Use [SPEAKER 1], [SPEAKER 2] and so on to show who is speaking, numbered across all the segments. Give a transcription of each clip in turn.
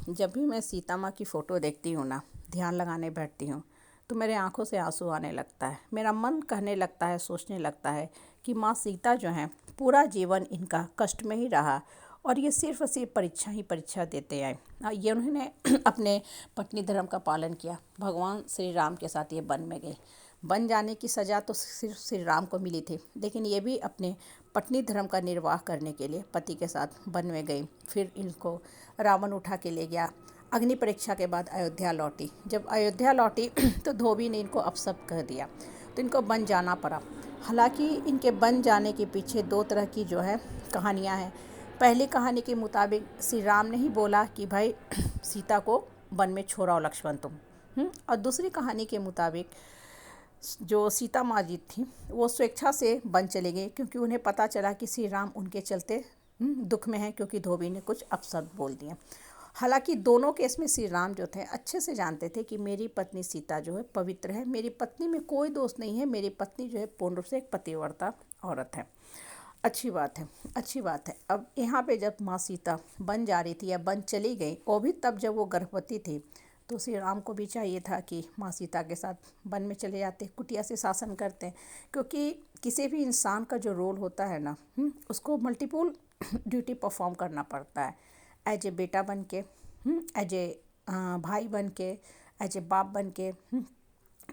[SPEAKER 1] जब भी मैं सीता माँ की फ़ोटो देखती हूँ ना, ध्यान लगाने बैठती हूँ, तो मेरे आंखों से आंसू आने लगता है। मेरा मन कहने लगता है, सोचने लगता है कि माँ सीता जो हैं, पूरा जीवन इनका कष्ट में ही रहा और ये सिर्फ और सिर्फ परीक्षा ही परीक्षा देते आए। ये उन्होंने अपने पत्नी धर्म का पालन किया। भगवान श्री राम के साथ ये वन में गए। बन जाने की सज़ा तो सिर्फ श्री राम को मिली थी, लेकिन ये भी अपने पत्नी धर्म का निर्वाह करने के लिए पति के साथ वन में गई। फिर इनको रावण उठा के ले गया। अग्नि परीक्षा के बाद अयोध्या लौटी। जब अयोध्या लौटी तो धोबी ने इनको अपशब्द कह दिया, तो इनको बन जाना पड़ा। हालांकि इनके बन जाने के पीछे दो तरह की जो है कहानियाँ हैं। पहली कहानी के मुताबिक श्री राम ने ही बोला कि भाई सीता को वन में छोड़ाओ लक्ष्मण तुम। और दूसरी कहानी के मुताबिक जो सीता माँ जी थी वो स्वेच्छा से वन चले गए, क्योंकि उन्हें पता चला कि श्री राम उनके चलते दुख में हैं, क्योंकि धोबी ने कुछ अपशब्द बोल दिए। हालांकि दोनों केस में श्री राम जो थे अच्छे से जानते थे कि मेरी पत्नी सीता जो है पवित्र है, मेरी पत्नी में कोई दोष नहीं है, मेरी पत्नी जो है पूर्ण रूप से एक पतिव्रता औरत है। अच्छी बात है, अच्छी बात है। अब यहाँ पे जब माँ सीता बन जा रही थी या बन चली गई, वो भी तब जब वो गर्भवती थी, तो श्री राम को भी चाहिए था कि माँ सीता के साथ वन में चले जाते, कुटिया से शासन करते। क्योंकि किसी भी इंसान का जो रोल होता है ना, उसको मल्टीपल ड्यूटी परफॉर्म करना पड़ता है। एज ए बेटा बन के, एज ए भाई बन के, एज ए बाप बन के,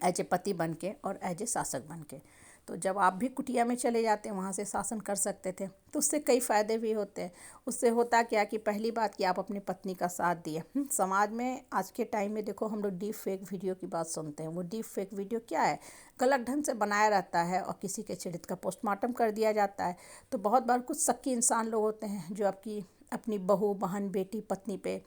[SPEAKER 1] एज ए पति बन के और एज ए शासक बन के। तो जब आप भी कुटिया में चले जाते हैं, वहाँ से शासन कर सकते थे, तो उससे कई फ़ायदे भी होते हैं। उससे होता क्या कि पहली बात कि आप अपनी पत्नी का साथ दिए। समाज में आज के टाइम में देखो, हम लोग डीप फेक वीडियो की बात सुनते हैं। वो डीप फेक वीडियो क्या है? गलत ढंग से बनाया रहता है और किसी के चरित्र का पोस्टमार्टम कर दिया जाता है। तो बहुत बार कुछ शक्की इंसान लोग होते हैं जो अपनी बहू, बहन, बेटी, पत्नी पे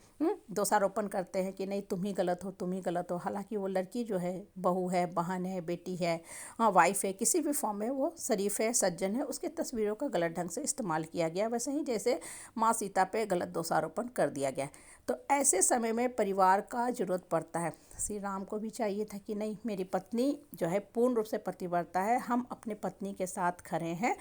[SPEAKER 1] दोषारोपण करते हैं कि नहीं तुम ही गलत हो, तुम ही गलत हो। हालांकि वो लड़की जो है बहू है, बहन है, बेटी है, हाँ वाइफ है, किसी भी फॉर्म में वो शरीफ है, सज्जन है, उसके तस्वीरों का गलत ढंग से इस्तेमाल किया गया, वैसे ही जैसे माँ सीता पे गलत दोषारोपण कर दिया गया। तो ऐसे समय में परिवार का ज़रूरत पड़ता है। श्री राम को भी चाहिए था कि नहीं, मेरी पत्नी जो है पूर्ण रूप से पतिव्रता है, हम अपने पत्नी के साथ खड़े हैं,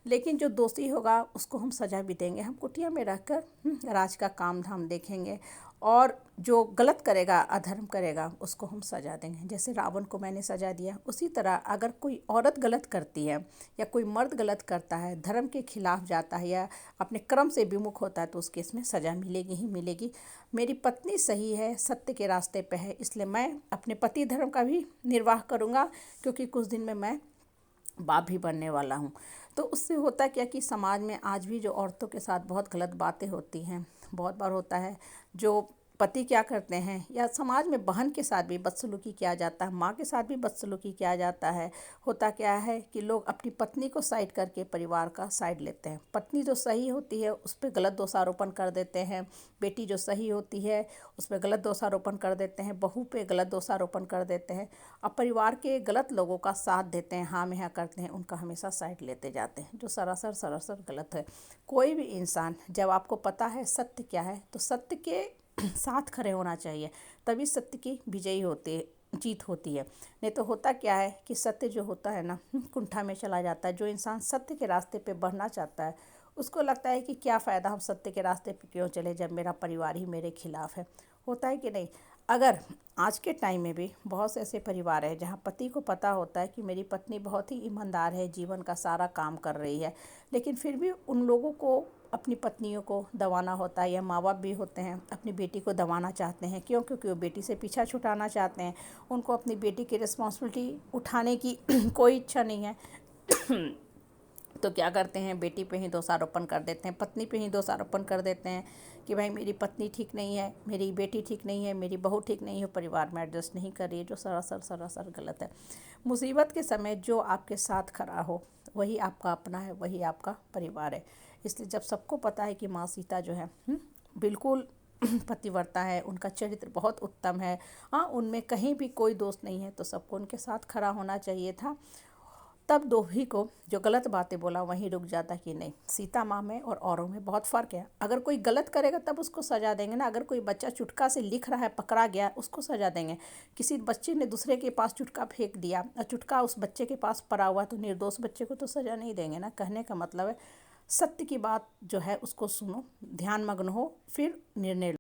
[SPEAKER 1] लेकिन जो दोषी होगा उसको हम सज़ा भी देंगे। हम कुटिया में रहकर राज का काम धाम देखेंगे और जो गलत करेगा, अधर्म करेगा, उसको हम सज़ा देंगे। जैसे रावण को मैंने सज़ा दिया, उसी तरह अगर कोई औरत गलत करती है या कोई मर्द गलत करता है, धर्म के खिलाफ जाता है या अपने कर्म से विमुख होता है, तो उस केस में सज़ा मिलेगी ही मिलेगी। मेरी पत्नी सही है, सत्य के रास्ते पे है, इसलिए मैं अपने पति धर्म का भी निर्वाह करूँगा, क्योंकि कुछ दिन में मैं बाप भी बनने वाला हूँ। तो उससे होता क्या कि समाज में आज भी जो औरतों के साथ बहुत गलत बातें होती हैं, बहुत बार होता है जो पति क्या करते हैं, या समाज में बहन के साथ भी बदसलूकी किया जाता है, माँ के साथ भी बदसलूकी किया जाता है। होता क्या है कि लोग अपनी पत्नी को साइड करके परिवार का साइड लेते हैं। पत्नी जो सही होती है उस पर गलत दोषारोपण कर देते हैं, बेटी जो सही होती है उस पर गलत दोषारोपण कर देते हैं, बहू पे गलत दोषारोपण कर देते हैं, और परिवार के गलत लोगों का साथ देते हैं, हाँ में हाँ करते हैं, उनका हमेशा साइड लेते जाते हैं, जो सरासर सरासर गलत है। कोई भी इंसान, जब आपको पता है सत्य क्या है, तो सत्य के साथ खड़े होना चाहिए, तभी सत्य की विजयी होती है, जीत होती है। नहीं तो होता क्या है कि सत्य जो होता है ना, कुंठा में चला जाता है। जो इंसान सत्य के रास्ते पे बढ़ना चाहता है, उसको लगता है कि क्या फ़ायदा, हम सत्य के रास्ते पे क्यों चले जब मेरा परिवार ही मेरे खिलाफ है। होता है कि नहीं? अगर आज के टाइम में भी बहुत से ऐसे परिवार हैं जहाँ पति को पता होता है कि मेरी पत्नी बहुत ही ईमानदार है, जीवन का सारा काम कर रही है, लेकिन फिर भी उन लोगों को अपनी पत्नियों को दबाना होता है, या माँ बाप भी होते हैं अपनी बेटी को दबाना चाहते हैं। क्यों? क्योंकि वो बेटी से पीछा छुटाना चाहते हैं, उनको अपनी बेटी की रिस्पॉन्सिबिलिटी उठाने की कोई इच्छा नहीं है। तो क्या करते हैं, बेटी पे ही दोषारोपण कर देते हैं, पत्नी पे ही दोषारोपण कर देते हैं कि भाई मेरी पत्नी ठीक नहीं है, मेरी बेटी ठीक नहीं है, मेरी बहू ठीक नहीं है, परिवार में एडजस्ट नहीं कर रही है, जो सरासर सरासर गलत है। मुसीबत के समय जो आपके साथ खड़ा हो वही आपका अपना है, वही आपका परिवार है। इसलिए जब सबको पता है कि माँ सीता जो है बिल्कुल पतिव्रता है, उनका चरित्र बहुत उत्तम है, हाँ उनमें कहीं भी कोई दोष नहीं है, तो सबको उनके साथ खड़ा होना चाहिए था। तब दोही को जो गलत बातें बोला वहीं रुक जाता कि नहीं, सीता माँ में और औरों में बहुत फ़र्क है। अगर कोई गलत करेगा तब उसको सज़ा देंगे ना। अगर कोई बच्चा चुटका से लिख रहा है, पकड़ा गया, उसको सज़ा देंगे। किसी बच्चे ने दूसरे के पास चुटका फेंक दिया और चुटका उस बच्चे के पास पड़ा हुआ, तो निर्दोष बच्चे को तो सज़ा नहीं देंगे ना। कहने का मतलब है सत्य की बात जो है उसको सुनो, ध्यान मग्न हो, फिर निर्णय लो।